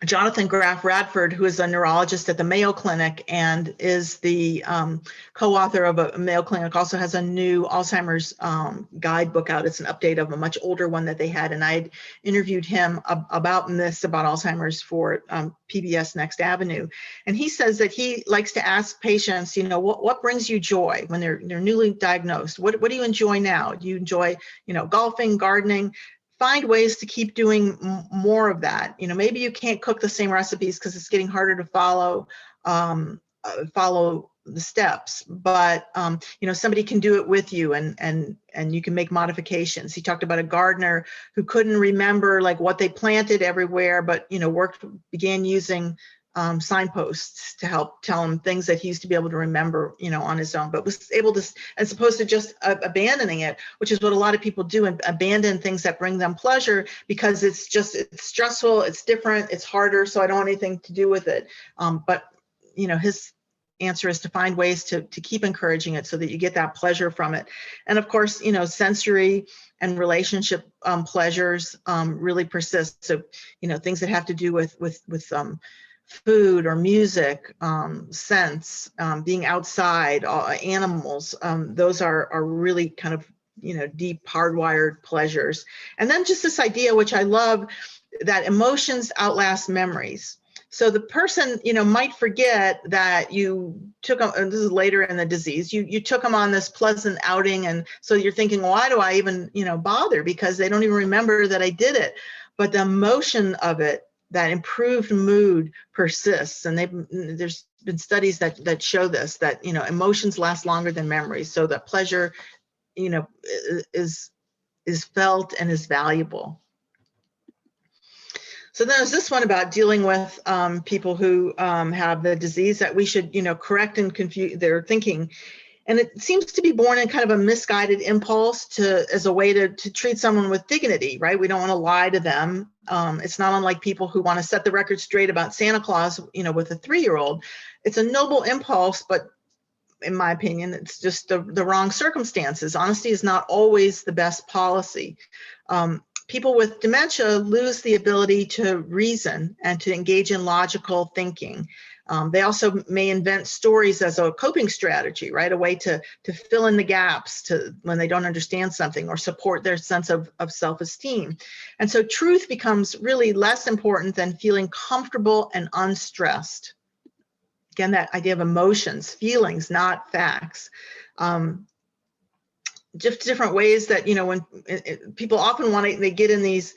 Jonathan Graff Radford, who is a neurologist at the Mayo Clinic and is the co-author of a Mayo Clinic, also has a new Alzheimer's guidebook out. It's an update of a much older one that they had. And I interviewed him about this, about Alzheimer's for PBS Next Avenue. And he says that he likes to ask patients, what brings you joy when they're newly diagnosed? What do you enjoy now? Do you enjoy, golfing, gardening? Find ways to keep doing more of that. Maybe you can't cook the same recipes because it's getting harder to follow the steps, but somebody can do it with you, and you can make modifications. He talked about a gardener who couldn't remember like what they planted everywhere, but began using signposts to help tell him things that he used to be able to remember, on his own, but was able to, as opposed to just abandoning it, which is what a lot of people do, and abandon things that bring them pleasure because it's stressful, it's different, it's harder, so I don't want anything to do with it. But his answer is to find ways to keep encouraging it so that you get that pleasure from it. And of course, sensory and relationship pleasures really persist. So, things that have to do with food or music, scents, being outside, animals, those are really kind of, deep hardwired pleasures. And then just this idea, which I love, that emotions outlast memories. So the person, might forget that you took them, and this is later in the disease, you took them on this pleasant outing. And so you're thinking, why do I even, bother? Because they don't even remember that I did it. But the emotion of it, that improved mood persists. And there's been studies that show this, that, emotions last longer than memories. So that pleasure, is felt and is valuable. So then there's this one about dealing with people who have the disease, that we should, correct and confuse their thinking. And it seems to be born in kind of a misguided impulse as a way to treat someone with dignity, right? We don't want to lie to them. It's not unlike people who want to set the record straight about Santa Claus, with a 3-year-old. It's a noble impulse, but in my opinion, it's just the wrong circumstances. Honesty is not always the best policy. People with dementia lose the ability to reason and to engage in logical thinking. They also may invent stories as a coping strategy, right? A way to fill in the gaps when they don't understand something, or support their sense of self-esteem. And so truth becomes really less important than feeling comfortable and unstressed. Again, that idea of emotions, feelings, not facts. Just different ways that, when people often they get in these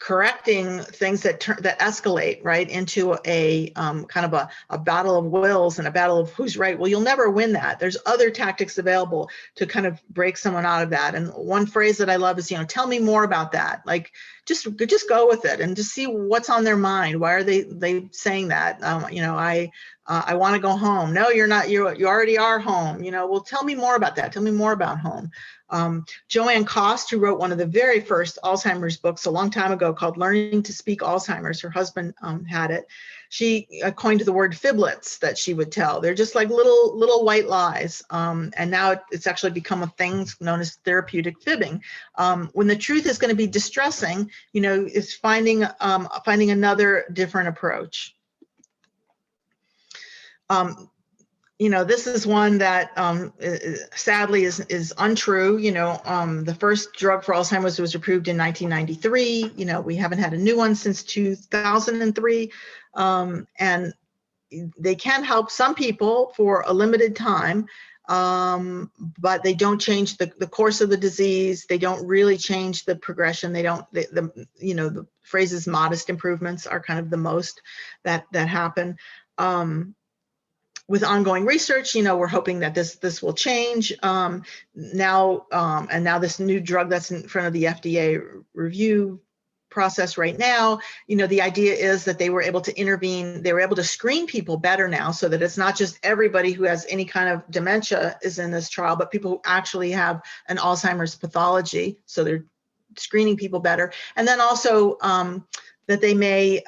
correcting things that escalate right into a kind of a battle of wills and a battle of who's right. Well, you'll never win that. There's other tactics available to kind of break someone out of that. And one phrase that I love is, tell me more about that. Like, just go with it and just see what's on their mind. Why are they saying that? I want to go home. No, you're not. You already are home. Well, tell me more about that. Tell me more about home. Joanne Cost, who wrote one of the very first Alzheimer's books a long time ago called Learning to Speak Alzheimer's, her husband had it. She coined the word fiblets that she would tell. They're just like little white lies. And now it's actually become a thing known as therapeutic fibbing. When the truth is going to be distressing, it's finding another different approach. This is one that sadly is untrue. The first drug for Alzheimer's was approved in 1993. We haven't had a new one since 2003. And they can help some people for a limited time, but they don't change the course of the disease. They don't really change the progression. The phrases modest improvements are kind of the most that happen. With ongoing research, we're hoping that this will change now. And now this new drug that's in front of the FDA review process right now, the idea is that they were able to intervene. They were able to screen people better now, so that it's not just everybody who has any kind of dementia is in this trial, but people who actually have an Alzheimer's pathology. So they're screening people better. And then also that they may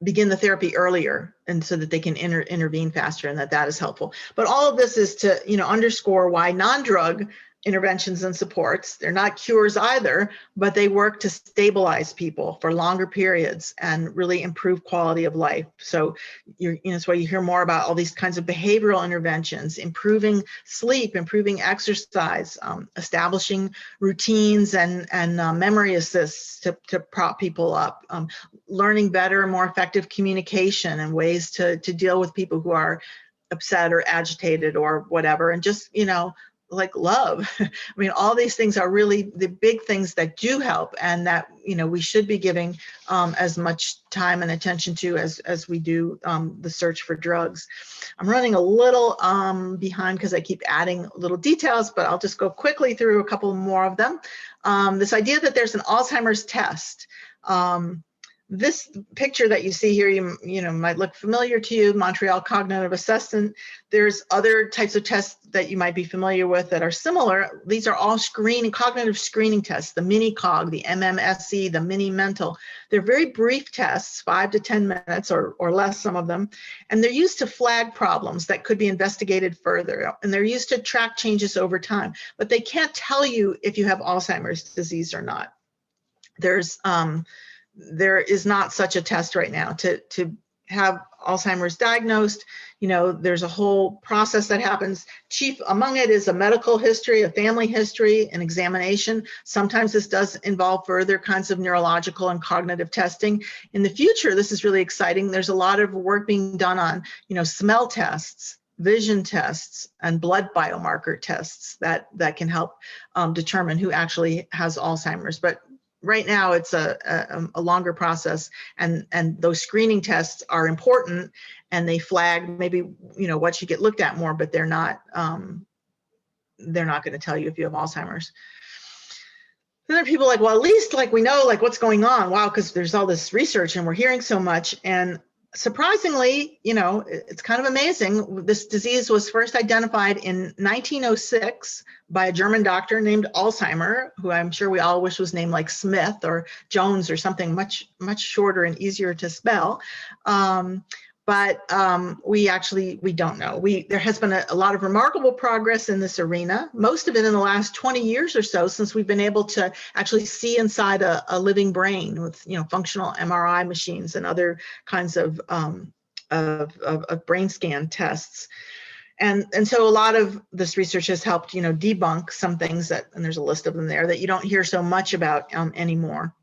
begin the therapy earlier, and so that they can intervene faster, and that is helpful. But all of this is to underscore why non-drug interventions and supports. They're not cures either, but they work to stabilize people for longer periods and really improve quality of life. So that's why you hear more about all these kinds of behavioral interventions, improving sleep, improving exercise, establishing routines and memory assists to prop people up, learning better and more effective communication and ways to deal with people who are upset or agitated or whatever, and just, like love. I mean, all these things are really the big things that do help, and that, we should be giving as much time and attention to as we do the search for drugs. I'm running a little behind because I keep adding little details, but I'll just go quickly through a couple more of them. This idea that there's an Alzheimer's test. This picture that you see here, you might look familiar to you, Montreal Cognitive Assessment. There's other types of tests that you might be familiar with that are similar. These are all cognitive screening tests, the mini-cog, the MMSE, the mini-mental. They're very brief tests, 5 to 10 minutes or less, some of them. And they're used to flag problems that could be investigated further. And they're used to track changes over time, but they can't tell you if you have Alzheimer's disease or not. There is not such a test right now to have Alzheimer's diagnosed. There's a whole process that happens. Chief among it is a medical history, a family history, an examination. Sometimes this does involve further kinds of neurological and cognitive testing. In the future, this is really exciting. There's a lot of work being done on, smell tests, vision tests, and blood biomarker tests that can help determine who actually has Alzheimer's. But right now, it's a longer process, and those screening tests are important, and they flag maybe what should get looked at more, but they're not going to tell you if you have Alzheimer's. Then there are people like, well, at least we know what's going on. Wow, because there's all this research and we're hearing so much. And surprisingly, it's kind of amazing. This disease was first identified in 1906 by a German doctor named Alzheimer, who I'm sure we all wish was named like Smith or Jones or something much, much shorter and easier to spell. But we don't know. There has been a lot of remarkable progress in this arena, most of it in the last 20 years or so, since we've been able to actually see inside a living brain with, functional MRI machines and other kinds of brain scan tests. And so a lot of this research has helped, debunk some things and there's a list of them there, that you don't hear so much about anymore.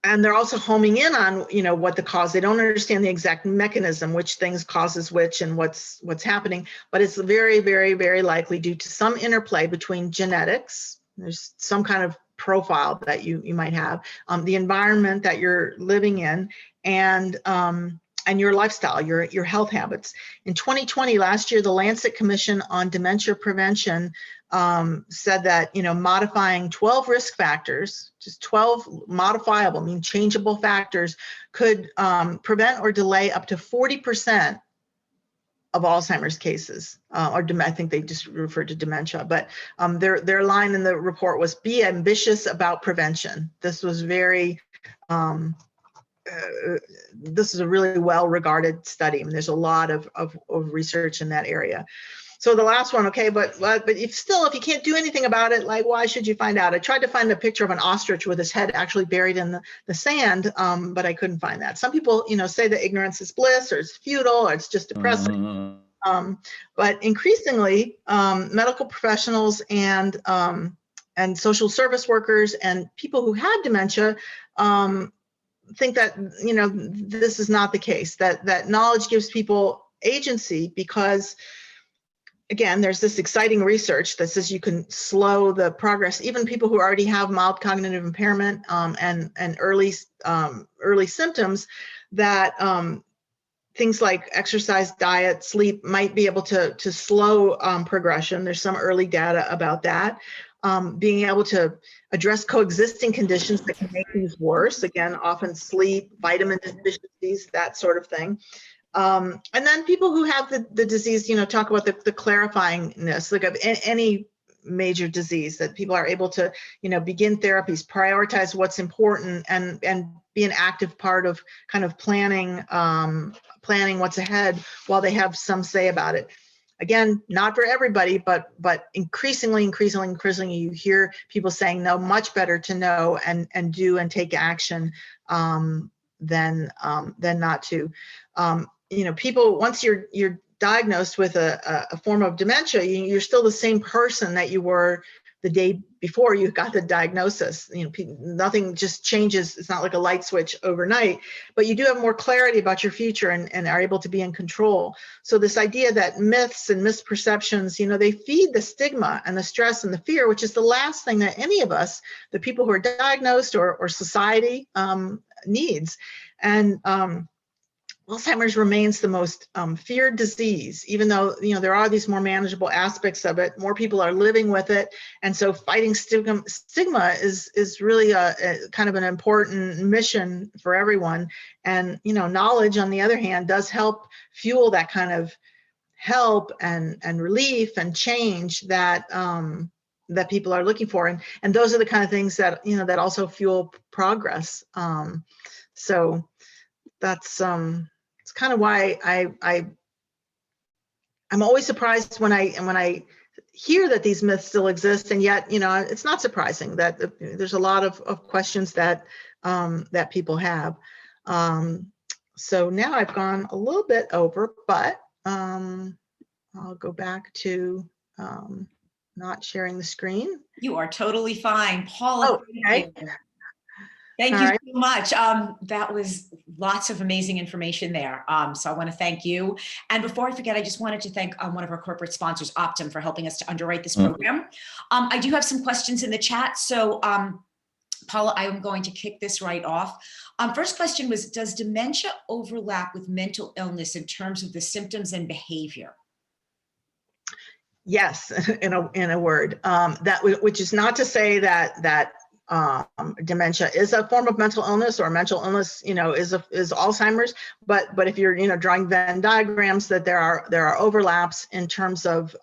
And they're also homing in on, what the cause. They don't understand the exact mechanism, which things causes which and what's happening. But it's very, very, very likely due to some interplay between genetics. There's some kind of profile that you might have, the environment that you're living in, and your lifestyle, your health habits. In 2020, last year, the Lancet Commission on Dementia Prevention said that, modifying 12 risk factors, just 12 modifiable, changeable factors, could prevent or delay up to 40% of Alzheimer's cases, or I think they just referred to dementia, but their line in the report was, be ambitious about prevention. This was very, this is a really well-regarded study. There's a lot of research in that area. So the last one, okay, but if you can't do anything about it, why should you find out? I tried to find a picture of an ostrich with his head actually buried in the sand, but I couldn't find that. Some people, say that ignorance is bliss, or it's futile, or it's just depressing. But increasingly, medical professionals and social service workers and people who have dementia think that, this is not the case, that knowledge gives people agency, because again, there's this exciting research that says you can slow the progress. Even people who already have mild cognitive impairment and early symptoms, that things like exercise, diet, sleep might be able to slow progression. There's some early data about that. Being able to address coexisting conditions that can make things worse. Again, often sleep, vitamin deficiencies, that sort of thing. And then people who have the disease, talk about the clarifyingness, of any major disease, that people are able to, begin therapies, prioritize what's important, and be an active part of kind of planning what's ahead while they have some say about it. again, not for everybody, but increasingly, you hear people saying, no, much better to know and do and take action than not to. People, once you're diagnosed with a form of dementia, you're still the same person that you were the day before you got the diagnosis. Nothing just changes. It's not like a light switch overnight, but you do have more clarity about your future and are able to be in control. So this idea that myths and misperceptions, they feed the stigma and the stress and the fear, which is the last thing that any of us, the people who are diagnosed or society needs. And Alzheimer's remains the most feared disease, even though there are these more manageable aspects of it. More people are living with it, and so fighting stigma is really a kind of an important mission for everyone. And knowledge, on the other hand, does help fuel that kind of help and relief and change that that people are looking for. And those are the kind of things that that also fuel progress. So that's it's kind of why I'm always surprised when I hear that these myths still exist, and yet it's not surprising that there's a lot of questions that that people have. So now I've gone a little bit over, but I'll go back to not sharing the screen. You are totally fine, Paula. Oh, okay. Thank you so much. That was lots of amazing information there. So I want to thank you. And before I forget, I just wanted to thank one of our corporate sponsors, Optum, for helping us to underwrite this program. I do have some questions in the chat. So Paula, I'm going to kick this right off. First question was, does dementia overlap with mental illness in terms of the symptoms and behavior? Yes, in a word. Which is not to say that dementia is a form of mental illness, or mental illness, is Alzheimer's. But if you're drawing Venn diagrams, that there are overlaps in terms of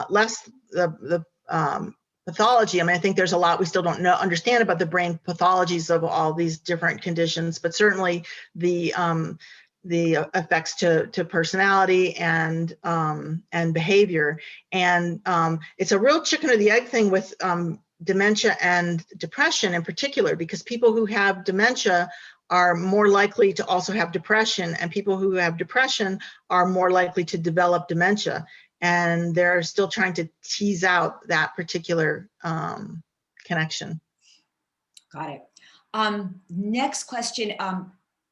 less the pathology. I mean, I think there's a lot we still don't understand about the brain pathologies of all these different conditions, but certainly the effects to personality and behavior. And it's a real chicken or the egg thing with dementia and depression in particular, because people who have dementia are more likely to also have depression, and people who have depression are more likely to develop dementia. And they're still trying to tease out that particular connection. Got it. Next question.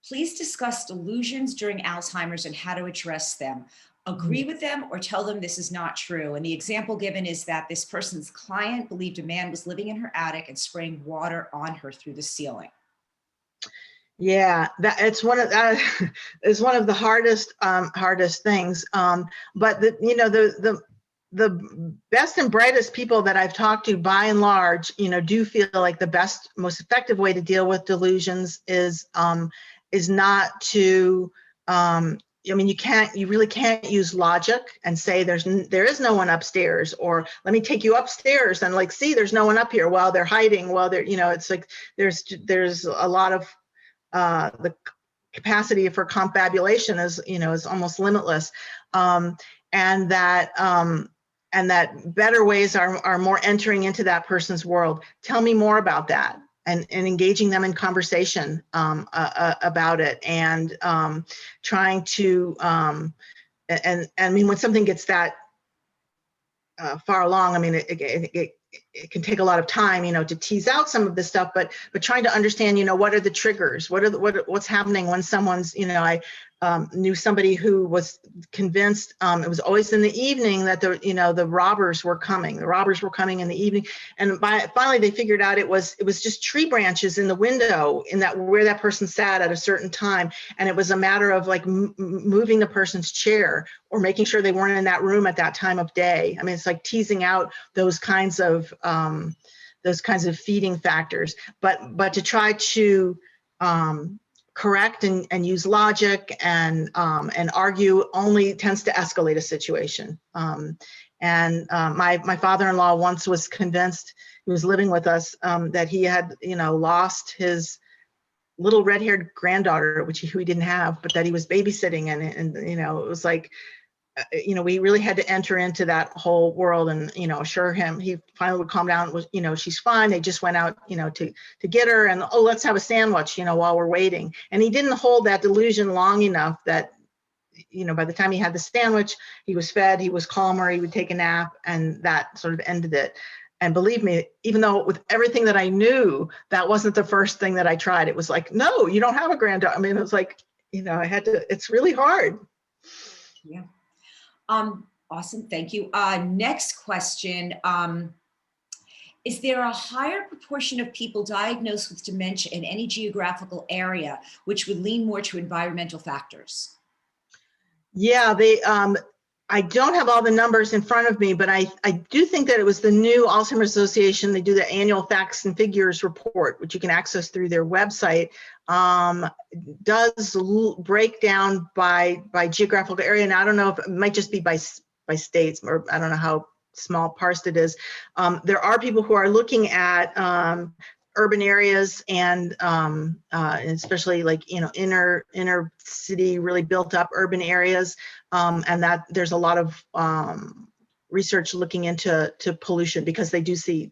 Please discuss delusions during Alzheimer's and how to address them. Agree with them or tell them this is not true. And the example given is that this person's client believed a man was living in her attic and spraying water on her through the ceiling. Yeah, it's one of the hardest things. But the best and brightest people that I've talked to, by and large, do feel like the best, most effective way to deal with delusions is not to. I mean, you really can't use logic and say there is no one upstairs, or let me take you upstairs and see, there's no one up here while they're hiding. While they're, it's like there's a lot of the capacity for confabulation is almost limitless, and that better ways are more entering into that person's world. Tell me more about that. And engaging them in conversation about it, and trying to, and I mean, when something gets that far along, I mean, it can take a lot of time, to tease out some of this stuff, but trying to understand, what are the triggers, what's happening when someone's, I knew somebody who was convinced it was always in the evening that the robbers were coming. The robbers were coming in the evening, and finally they figured out it was just tree branches in the window where that person sat at a certain time, and it was a matter of moving the person's chair or making sure they weren't in that room at that time of day. I mean, it's like teasing out those kinds of feeding factors, but to try to correct and use logic and argue only tends to escalate a situation. My father-in-law once was convinced, he was living with us, that he had lost his little red-haired granddaughter, who he didn't have, but that he was babysitting, and it was like, we really had to enter into that whole world and, assure him. He finally would calm down. Was, she's fine. They just went out, to get her, and, oh, let's have a sandwich, while we're waiting. And he didn't hold that delusion long enough that, by the time he had the sandwich, he was fed, he was calmer, he would take a nap, and that sort of ended it. And believe me, even though with everything that I knew, that wasn't the first thing that I tried. It was like, no, you don't have a granddaughter. I mean, it was like, I had to, it's really hard. Yeah. Awesome. Thank you. Next question. Is there a higher proportion of people diagnosed with dementia in any geographical area, which would lean more to environmental factors? Yeah, I don't have all the numbers in front of me, but I do think that it was the new Alzheimer's Association. They do the annual facts and figures report, which you can access through their website. Does break down by geographical area, and I don't know if it might just be by states, or I don't know how small parsed it is. There are people who are looking at urban areas and especially like inner city, really built up urban areas, and that there's a lot of research looking into pollution, because they do see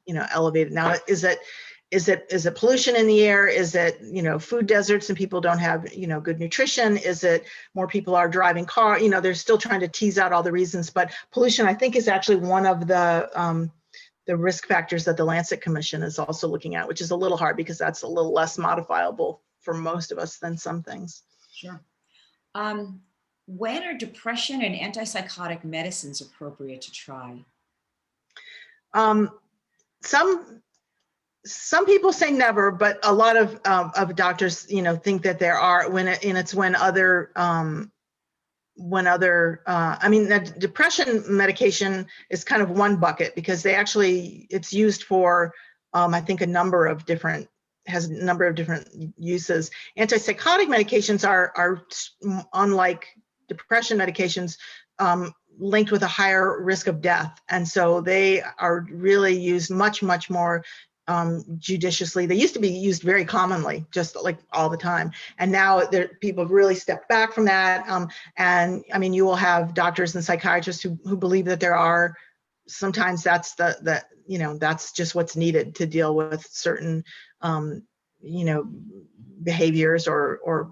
elevated. Now, is it pollution in the air? Is it food deserts and people don't have good nutrition? Is it more people are driving car? They're still trying to tease out all the reasons, but pollution, I think, is actually one of the risk factors that the Lancet Commission is also looking at, which is a little hard because that's a little less modifiable for most of us than some things. Sure. When are depression and antipsychotic medicines appropriate to try? Some people say never, but a lot of doctors, think that there are when other the depression medication is kind of one bucket, because it's used for, I think, has a number of different uses. Antipsychotic medications are unlike depression medications, linked with a higher risk of death. And so they are really used much, much more judiciously. They used to be used very commonly, just like all the time. And now people have really stepped back from that. And I mean, you will have doctors and psychiatrists who believe that there are, sometimes that's that's just what's needed to deal with certain, behaviors or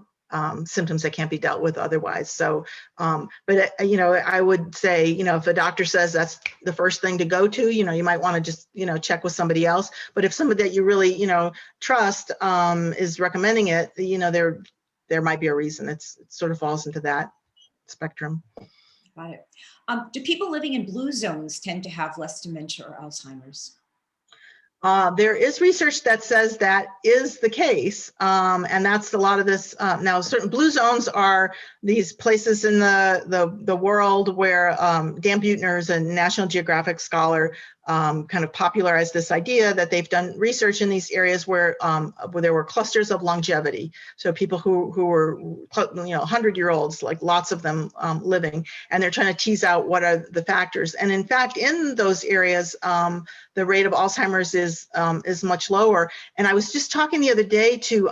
symptoms that can't be dealt with otherwise. So, but I would say, if a doctor says that's the first thing to go to, you might want to just, check with somebody else. But if somebody that you really, trust, is recommending it, there might be a reason. It sort of falls into that spectrum. Got it. Do people living in blue zones tend to have less dementia or Alzheimer's? There is research that says that is the case, and that's a lot of this. Now, certain blue zones are these places in the world where Dan Buettner is a National Geographic scholar, kind of popularized this idea that they've done research in these areas where there were clusters of longevity. So people who were 100-year-olds, like lots of them living, and they're trying to tease out what are the factors. And in fact, in those areas, the rate of Alzheimer's is much lower. And I was just talking the other day to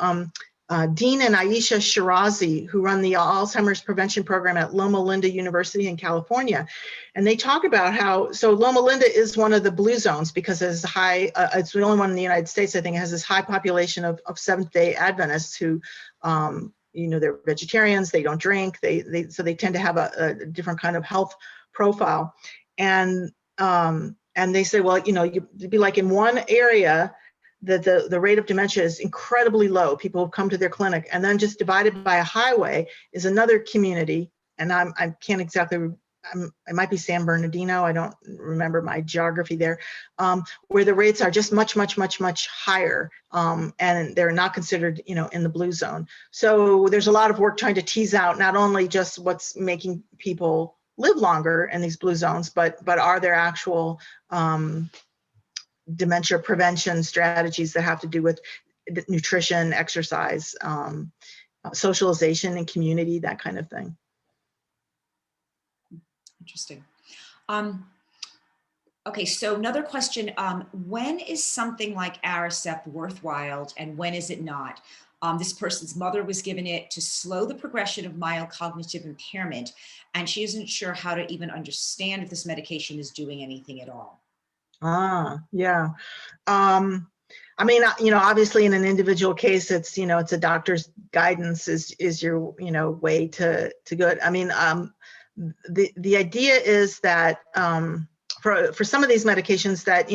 Dean and Aisha Shirazi, who run the Alzheimer's prevention program at Loma Linda University in California. And they talk about how, so Loma Linda is one of the blue zones because it's high, it's the only one in the United States, I think, it has this high population of Seventh-day Adventists who, they're vegetarians, they don't drink, so they tend to have a different kind of health profile. And they say, well, you'd be like in one area that the rate of dementia is incredibly low. People have come to their clinic, and then just divided by a highway is another community. And I can't exactly, it might be San Bernardino. I don't remember my geography there, where the rates are just much, much, much, much higher. And they're not considered, in the blue zone. So there's a lot of work trying to tease out not only just what's making people live longer in these blue zones, but are there actual dementia prevention strategies that have to do with nutrition, exercise, socialization and community, that kind of thing. Interesting. Okay, so another question, when is something like Aricept worthwhile and when is it not? This person's mother was given it to slow the progression of mild cognitive impairment, and she isn't sure how to even understand if this medication is doing anything at all. Yeah. I mean, obviously in an individual case, it's, it's a doctor's guidance is your, way to go it. I mean, the idea is that, for some of these medications that,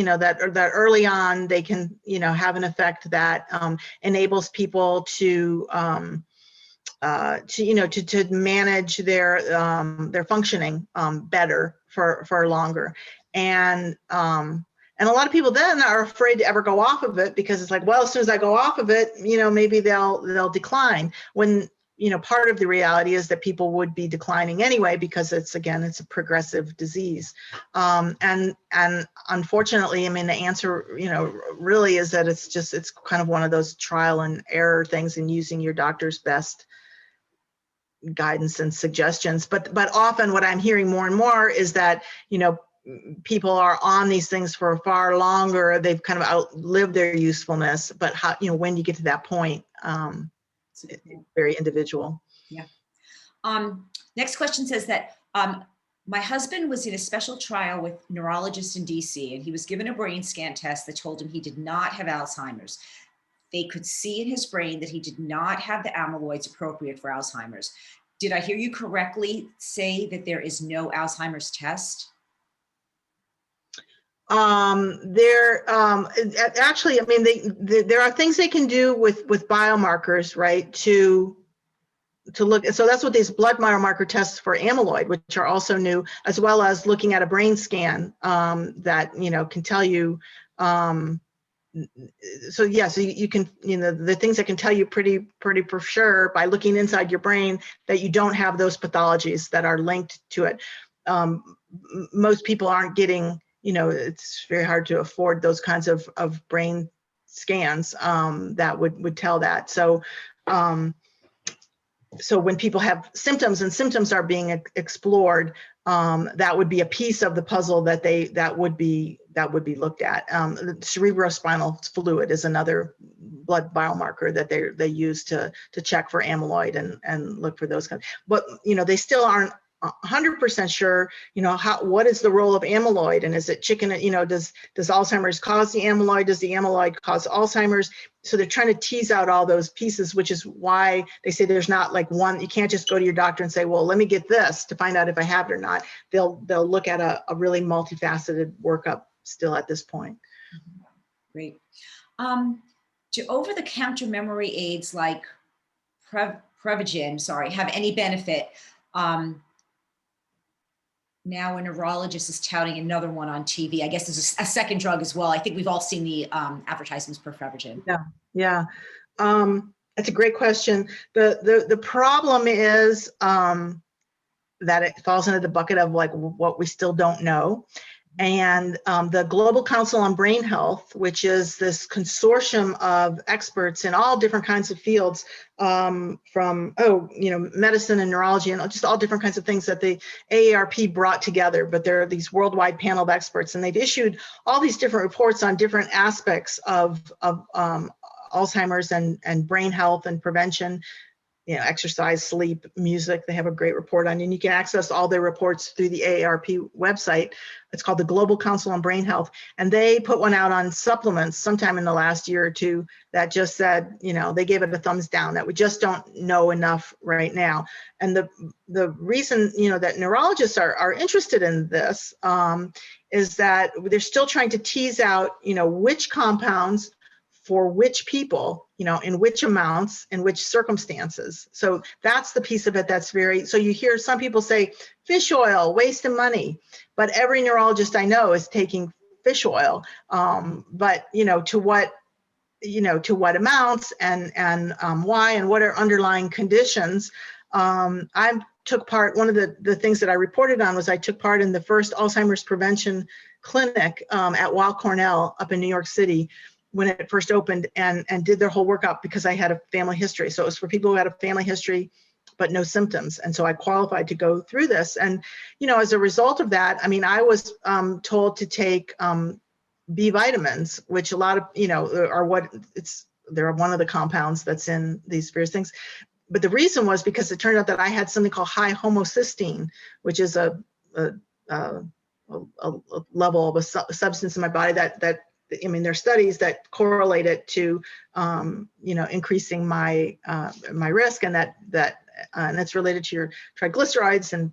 that early on, they can, have an effect that, enables people to manage their functioning, better for longer. And a lot of people then are afraid to ever go off of it because it's like, well, as soon as I go off of it, maybe they'll decline. When, part of the reality is that people would be declining anyway, because it's a progressive disease. And unfortunately, I mean, the answer, really is that it's kind of one of those trial and error things and using your doctor's best guidance and suggestions. But often what I'm hearing more and more is that, people are on these things for far longer. They've kind of outlived their usefulness, but how, when you get to that point, it's very individual. Yeah. Next question says that, my husband was in a special trial with neurologists in DC, and he was given a brain scan test that told him he did not have Alzheimer's. They could see in his brain that he did not have the amyloids appropriate for Alzheimer's. Did I hear you correctly say that there is no Alzheimer's test? Actually, I mean, there are things they can do with biomarkers, right, to look. So that's what these blood biomarker tests for amyloid, which are also new, as well as looking at a brain scan, that, can tell you, so yeah, so you can, the things that can tell you pretty for sure by looking inside your brain that you don't have those pathologies that are linked to it. Most people aren't getting, it's very hard to afford those kinds of brain scans, that would tell that. So, so when people have symptoms and symptoms are being explored, that would be a piece of the puzzle that would be looked at. Cerebrospinal fluid is another blood biomarker that they use to check for amyloid and look for those kinds. But they still aren't 100% sure, what is the role of amyloid, and is it chicken? Does Alzheimer's cause the amyloid? Does the amyloid cause Alzheimer's? So they're trying to tease out all those pieces, which is why they say there's not like one. You can't just go to your doctor and say, well, let me get this to find out if I have it or not. They'll look at a really multifaceted workup still at this point. Great. Do over-the-counter memory aids like Prevagen, have any benefit? Now a neurologist is touting another one on TV. I guess there's a second drug as well. I think we've all seen the advertisements for Prevagen. Yeah. That's a great question. The problem is that it falls into the bucket of like what we still don't know. And the Global Council on Brain Health, which is this consortium of experts in all different kinds of fields, from medicine and neurology and just all different kinds of things that the AARP brought together. But there are these worldwide panel of experts, and they've issued all these different reports on different aspects of Alzheimer's and brain health and prevention. Exercise, sleep, music. They have a great report on, and you can access all their reports through the AARP website. It's called the Global Council on Brain Health. And they put one out on supplements sometime in the last year or two that just said, they gave it a thumbs down, that we just don't know enough right now. And the reason, that neurologists are interested in this, is that they're still trying to tease out, which compounds for which people, in which amounts, in which circumstances. So that's the piece of it that's so you hear some people say fish oil, waste of money, but every neurologist I know is taking fish oil. But to what amounts and why, and what are underlying conditions. I took part, one of the things that I reported on was I took part in the first Alzheimer's prevention clinic at Weill Cornell up in New York City, when it first opened, and did their whole workup because I had a family history. So it was for people who had a family history, but no symptoms. And so I qualified to go through this. And, as a result of that, I mean, I was told to take B vitamins, which a lot of, are what it's they're one of the compounds that's in these various things. But the reason was because it turned out that I had something called high homocysteine, which is a level of a substance in my body that I mean, there are studies that correlate it to, increasing my my risk, and and it's related to your triglycerides, and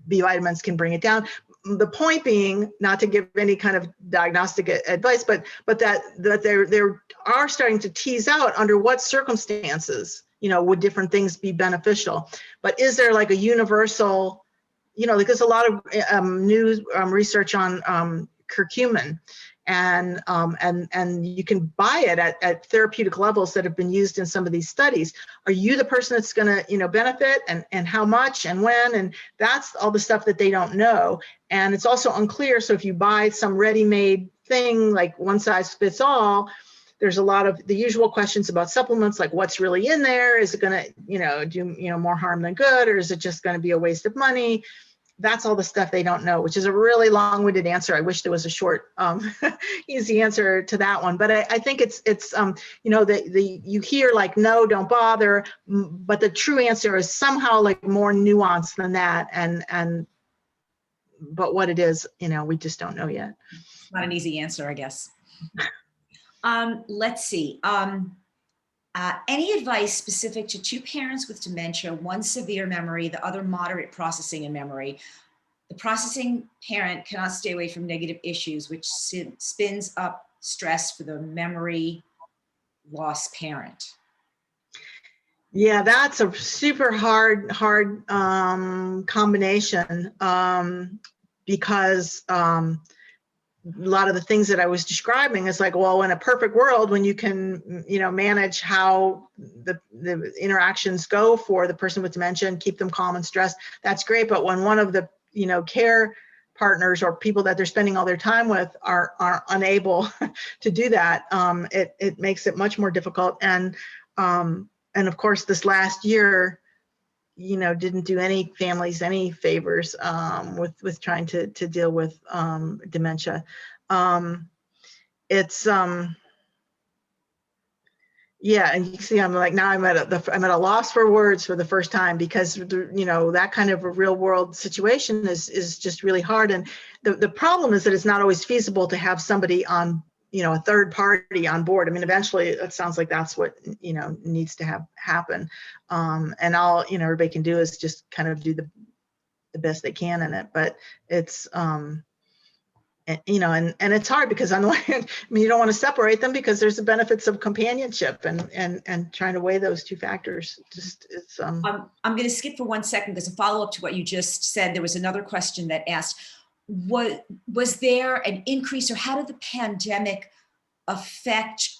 B vitamins can bring it down. The point being, not to give any kind of diagnostic advice, but that they are starting to tease out under what circumstances, would different things be beneficial. But is there like a universal, like there's a lot of new research on curcumin, and you can buy it at therapeutic levels that have been used in some of these studies. Are you the person that's going to, benefit, and how much and when? And that's all the stuff that they don't know. And it's also unclear. So if you buy some ready-made thing, like one size fits all, there's a lot of the usual questions about supplements, like what's really in there? Is it going to, do, more harm than good? Or is it just going to be a waste of money? That's all the stuff they don't know, which is a really long-winded answer. I wish there was a short, easy answer to that one. But I think it's you hear like, no, don't bother. But the true answer is somehow like more nuanced than that. But what it is, we just don't know yet. It's not an easy answer, I guess. Let's see. Any advice specific to two parents with dementia, one severe memory, the other moderate processing and memory? The processing parent cannot stay away from negative issues, which spins up stress for the memory loss parent. Yeah, that's a super hard combination, because a lot of the things that I was describing is like, well, in a perfect world, when you can, manage how the interactions go for the person with dementia and keep them calm and stressed, that's great. But when one of the, care partners or people that they're spending all their time with are unable to do that, it makes it much more difficult. And of course, this last year, didn't do any families any favors with trying to deal with dementia. It's yeah, and you see, I'm like, now I'm at a loss for words for the first time, because that kind of a real world situation is just really hard. And the problem is that it's not always feasible to have somebody on, a third party on board. I mean, eventually it sounds like that's what, needs to happen. And all, everybody can do is just kind of do the best they can in it. But it's, and it's hard, because on the one hand, I mean, you don't want to separate them, because there's the benefits of companionship and trying to weigh those two factors. Just it's. I'm going to skip for 1 second, because a follow up to what you just said, there was another question that asked, was there an increase, or how did the pandemic affect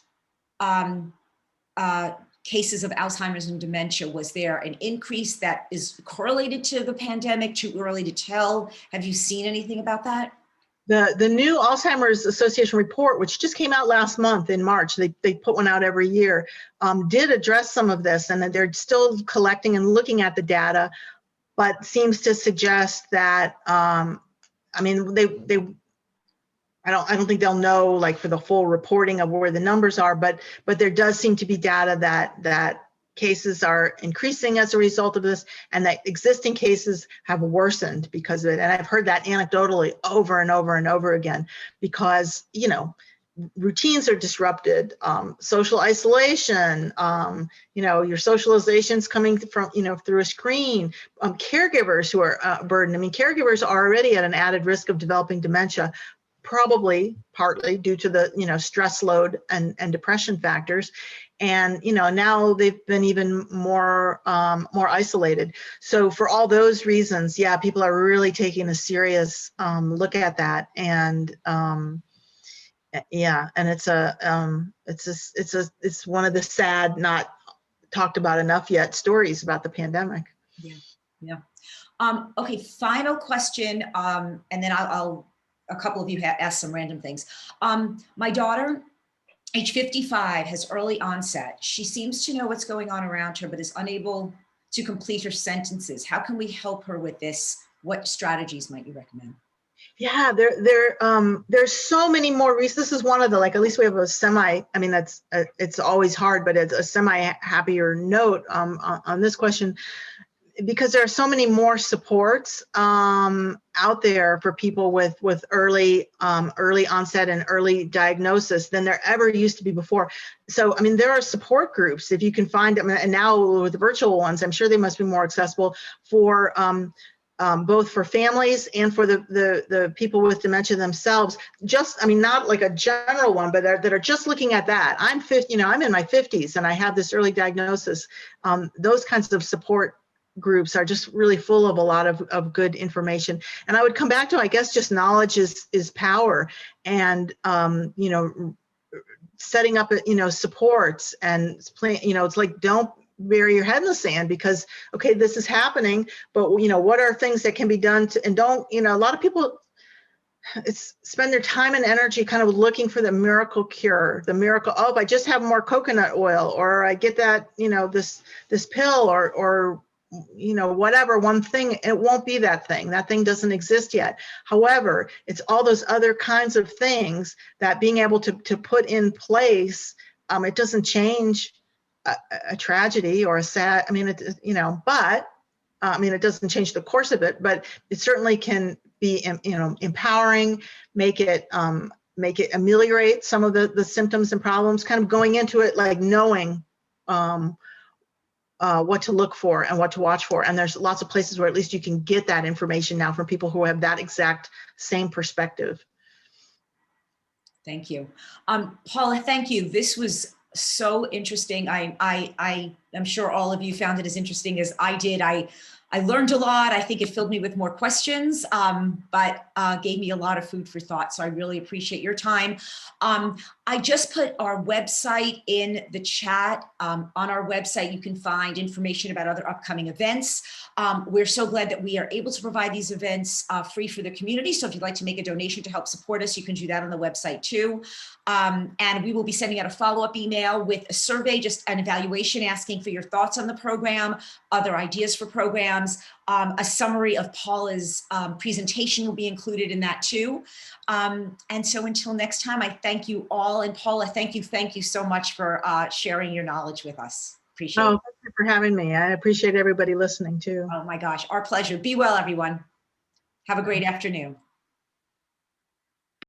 cases of Alzheimer's and dementia? Was there an increase that is correlated to the pandemic? Too early to tell. Have you seen anything about that? The new Alzheimer's Association report, which just came out last month in March, they put one out every year, did address some of this, and that they're still collecting and looking at the data, but seems to suggest that, I mean, I don't think they'll know like for the full reporting of where the numbers are, but there does seem to be data that cases are increasing as a result of this, and that existing cases have worsened because of it. And I've heard that anecdotally over and over and over again, because, routines are disrupted, social isolation, your socialization's coming from, through a screen, caregivers who are burdened. I mean, caregivers are already at an added risk of developing dementia, probably partly due to the, stress load and depression factors. And, now they've been even more isolated. So for all those reasons, yeah, people are really taking a serious look at that. And yeah, and it's one of the sad, not talked about enough yet stories about the pandemic. Yeah. Okay, final question, and then I'll a couple of you have asked some random things. My daughter, age 55, has early onset. She seems to know what's going on around her, but is unable to complete her sentences. How can we help her with this? What strategies might you recommend? Yeah, there's so many more reasons. This is one of the, like, at least we have a semi, I mean, that's, it's always hard, but it's a semi happier note on this question, because there are so many more supports out there for people with early onset and early diagnosis than there ever used to be before. So, I mean, there are support groups if you can find them, and now with the virtual ones, I'm sure they must be more accessible for both for families and for the people with dementia themselves. Just, I mean, not like a general one, but that are just looking at that. I'm 50, I'm in my 50s and I have this early diagnosis. Those kinds of support groups are just really full of a lot of good information. And I would come back to, I guess, just knowledge is power, and setting up supports and it's like, don't bury your head in the sand, because okay, this is happening, but what are things that can be done to, and don't, a lot of people spend their time and energy kind of looking for the miracle cure, the miracle, oh, if I just have more coconut oil, or I get that, this pill, or whatever one thing. It won't be that thing. That thing doesn't exist yet. However, it's all those other kinds of things that being able to put in place, it doesn't change a tragedy or a sad, I mean, but it doesn't change the course of it, but it certainly can be, empowering, make it ameliorate some of the symptoms and problems, kind of going into it like knowing what to look for and what to watch for. And there's lots of places where at least you can get that information now from people who have that exact same perspective. Thank you. Paula, thank you. This was so interesting. I am sure all of you found it as interesting as I did. I learned a lot. I think it filled me with more questions, but gave me a lot of food for thought. So I really appreciate your time. I just put our website in the chat. On our website, you can find information about other upcoming events. We're so glad that we are able to provide these events free for the community. So if you'd like to make a donation to help support us, you can do that on the website too. And we will be sending out a follow-up email with a survey, just an evaluation, asking for your thoughts on the program, other ideas for programs. A summary of Paula's presentation will be included in that too. And so until next time, I thank you all. And Paula, thank you so much for sharing your knowledge with us. Appreciate it. Thank you for having me. I appreciate everybody listening too. Oh my gosh, our pleasure. Be well, everyone. Have a great afternoon.